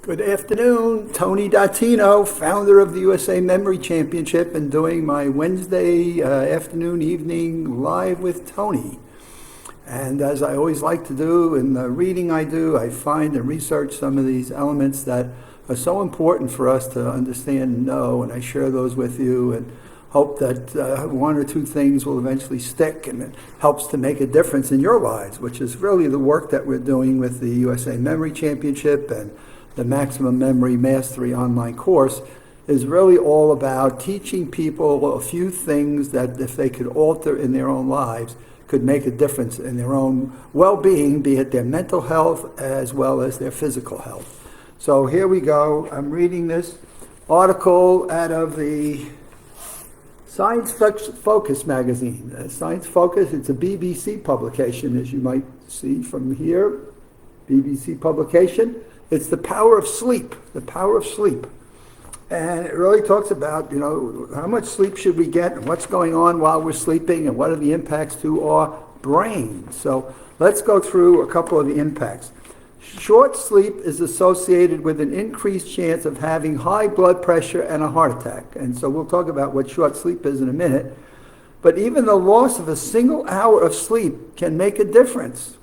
Good afternoon, Tony Dattino, founder of the USA Memory Championship, and doing my Wednesday afternoon, evening live with Tony. And as I always like to do in the reading I do, I find and research some of these elements that are so important for us to understand and know, and I share those with you and hope that one or two things will eventually stick and it helps to make a difference in your lives, which is really the work that we're doing with the USA Memory Championship and the Maximum Memory Mastery online course is really all about teaching people a few things that if they could alter in their own lives could make a difference in their own well-being, be it their mental health as well as their physical health. So here we go. I'm reading this article out of the Science Focus magazine. Science Focus, it's a BBC publication, as you might see from here, BBC publication. It's the power of sleep, the power of sleep. And it really talks about, how much sleep should we get and what's going on while we're sleeping and what are the impacts to our brain. So let's go through a couple of the impacts. Short sleep is associated with an increased chance of having high blood pressure and a heart attack. And so we'll talk about what short sleep is in a minute. But even the loss of a single hour of sleep can make a difference.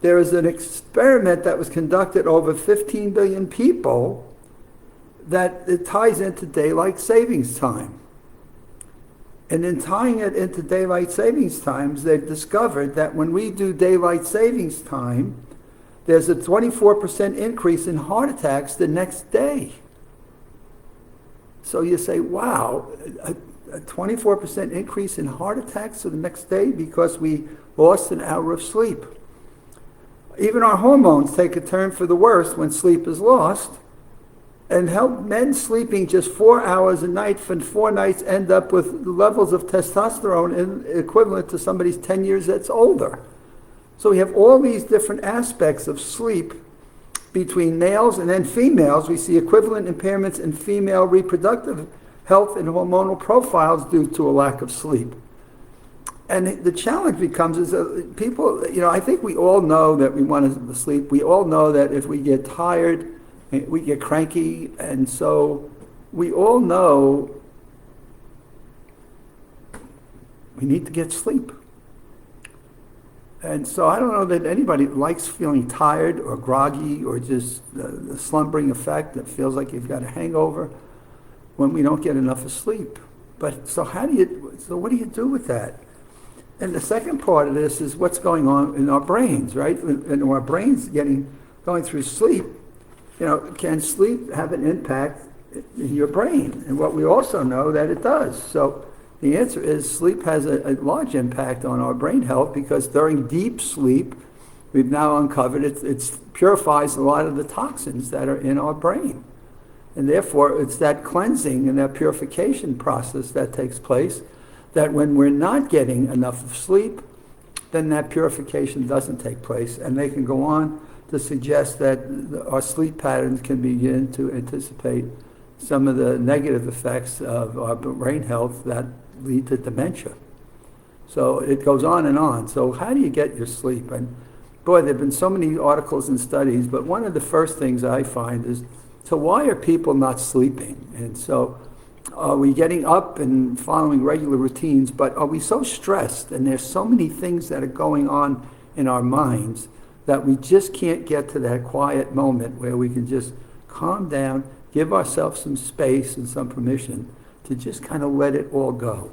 There is an experiment that was conducted over 15 billion people that it ties into daylight savings time. And in tying it into daylight savings times, they've discovered that when we do daylight savings time, there's a 24% increase in heart attacks the next day. So you say, wow, a 24% increase in heart attacks the next day because we lost an hour of sleep. Even our hormones take a turn for the worse when sleep is lost. And men sleeping just 4 hours a night for 4 nights end up with levels of testosterone equivalent to somebody's 10 years that's older. So we have all these different aspects of sleep between males and then females. We see equivalent impairments in female reproductive health and hormonal profiles due to a lack of sleep. And the challenge becomes is people, I think we all know that we want to sleep. We all know that if we get tired, we get cranky. And so we all know we need to get sleep. And so I don't know that anybody likes feeling tired or groggy or just the slumbering effect that feels like you've got a hangover when we don't get enough of sleep. But so what do you do with that? And the second part of this is what's going on in our brains, right? And our brains going through sleep, can sleep have an impact in your brain? And what we also know that it does. So the answer is sleep has a large impact on our brain health because during deep sleep, we've now uncovered it purifies a lot of the toxins that are in our brain. And therefore, it's that cleansing and that purification process that takes place that when we're not getting enough of sleep, then that purification doesn't take place. And they can go on to suggest that our sleep patterns can begin to anticipate some of the negative effects of our brain health that lead to dementia. So it goes on and on. So how do you get your sleep? And boy, there have been so many articles and studies, but one of the first things I find is, so why are people not sleeping? And so are we getting up and following regular routines, but are we so stressed and there's so many things that are going on in our minds that we just can't get to that quiet moment where we can just calm down, give ourselves some space and some permission to just kind of let it all go.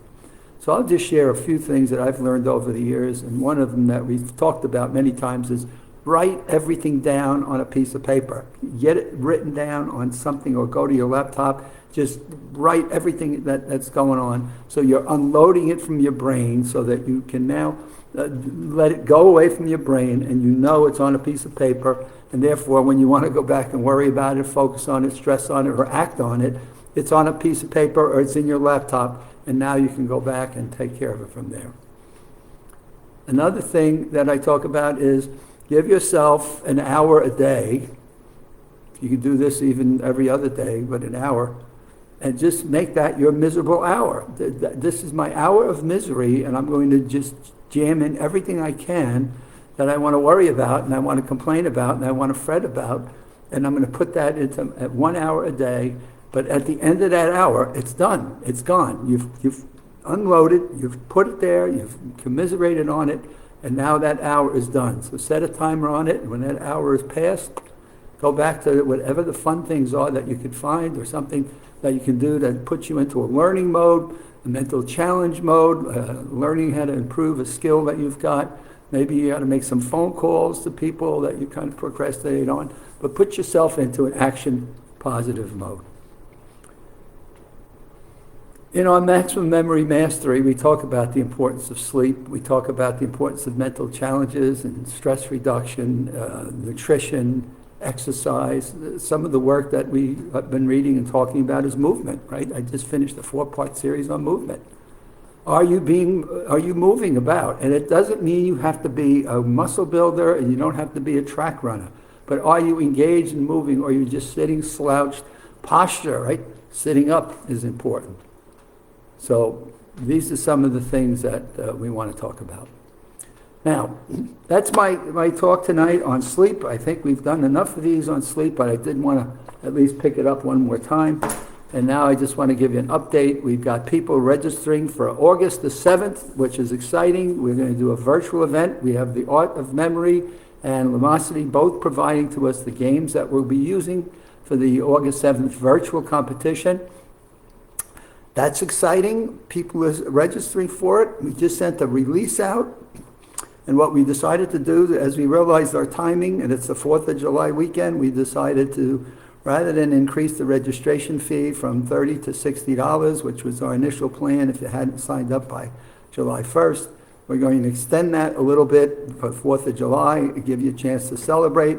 So I'll just share a few things that I've learned over the years, and one of them that we've talked about many times is write everything down on a piece of paper. Get it written down on something or go to your laptop. Just write everything that's going on. So you're unloading it from your brain so that you can now let it go away from your brain and it's on a piece of paper. And therefore, when you want to go back and worry about it, focus on it, stress on it, or act on it, it's on a piece of paper or it's in your laptop. And now you can go back and take care of it from there. Another thing that I talk about is give yourself an hour a day. You can do this even every other day, but an hour. And just make that your miserable hour. This is my hour of misery, and I'm going to just jam in everything I can that I want to worry about, and I want to complain about, and I want to fret about. and I'm going to put that into at 1 hour a day. But at the end of that hour, it's done. It's gone. You've unloaded. You've put it there. You've commiserated on it, and now that hour is done. So set a timer on it. And when that hour is passed, go back to whatever the fun things are that you could find, or something that you can do that puts you into a learning mode, a mental challenge mode, learning how to improve a skill that you've got. Maybe you got to make some phone calls to people that you kind of procrastinate on, but put yourself into an action positive mode. In our Maximum Memory Mastery, we talk about the importance of sleep. We talk about the importance of mental challenges and stress reduction, nutrition, exercise. Some of the work that we have been reading and talking about is movement, right? I just finished a 4-part series on movement. Are you moving about? And it doesn't mean you have to be a muscle builder, and you don't have to be a track runner. But are you engaged in moving, or are you just sitting slouched? Posture, right? Sitting up is important. So these are some of the things that we want to talk about. Now, that's my talk tonight on sleep. I think we've done enough of these on sleep, but I did want to at least pick it up one more time. And now I just want to give you an update. We've got people registering for August the 7th, which is exciting. We're going to do a virtual event. We have the Art of Memory and Lumosity both providing to us the games that we'll be using for the August 7th virtual competition. That's exciting. People are registering for it. We just sent a release out. And what we decided to do, as we realized our timing, and it's the 4th of July weekend, we decided to, rather than increase the registration fee from $30 to $60, which was our initial plan if you hadn't signed up by July 1st, we're going to extend that a little bit for 4th of July, give you a chance to celebrate.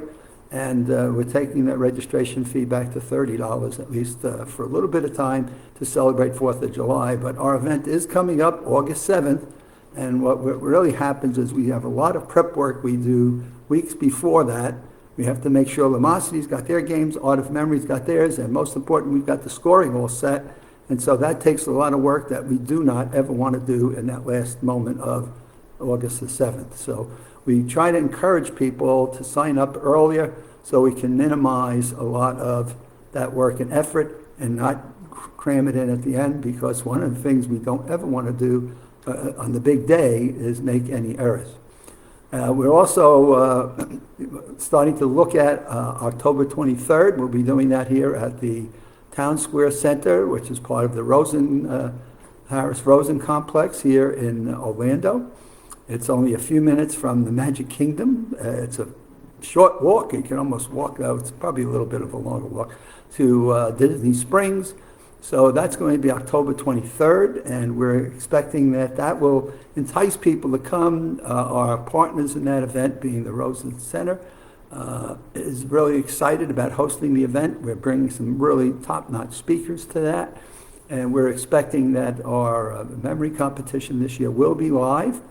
And we're taking that registration fee back to $30 at least for a little bit of time to celebrate 4th of July. But our event is coming up August 7th. And what really happens is we have a lot of prep work we do weeks before that. We have to make sure Lumosity's got their games, Art of Memory's got theirs, and most important, we've got the scoring all set. And so that takes a lot of work that we do not ever want to do in that last moment of August the 7th. So we try to encourage people to sign up earlier so we can minimize a lot of that work and effort and not cram it in at the end, because one of the things we don't ever want to do on the big day is make any errors. We're also starting to look at October 23rd. We'll be doing that here at the Town Square Center, which is part of the Harris-Rosen complex here in Orlando. It's only a few minutes from the Magic Kingdom. It's a short walk. You can almost walk out. It's probably a little bit of a longer walk to Disney Springs. So that's going to be October 23rd, and we're expecting that will entice people to come. Our partners in that event, being the Rosen Center, is really excited about hosting the event. We're bringing some really top-notch speakers to that, and we're expecting that our memory competition this year will be live,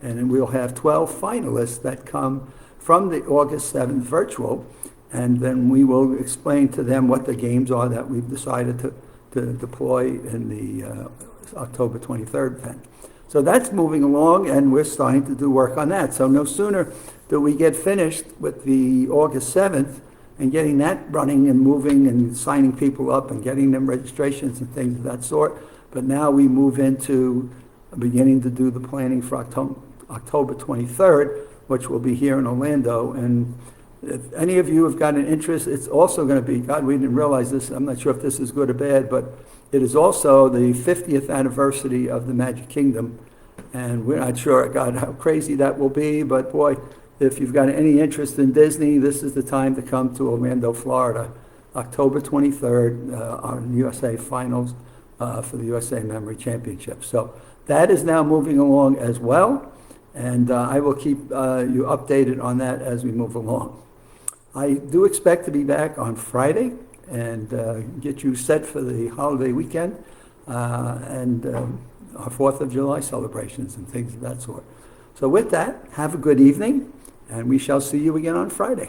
and then we'll have 12 finalists that come from the August 7th virtual, and then we will explain to them what the games are that we've decided to deploy in the October 23rd event. So that's moving along, and we're starting to do work on that. So no sooner do we get finished with the August 7th and getting that running and moving and signing people up and getting them registrations and things of that sort, but now we move into beginning to do the planning for October 23rd, which will be here in Orlando. And if any of you have got an interest, it's also going to be, God, we didn't realize this, I'm not sure if this is good or bad, but it is also the 50th anniversary of the Magic Kingdom. And we're not sure, God, how crazy that will be, but boy, if you've got any interest in Disney, this is the time to come to Orlando, Florida, October 23rd, our USA Finals for the USA Memory Championship. So that is now moving along as well, and I will keep you updated on that as we move along. I do expect to be back on Friday and get you set for the holiday weekend and our 4th of July celebrations and things of that sort. So with that, have a good evening, and we shall see you again on Friday.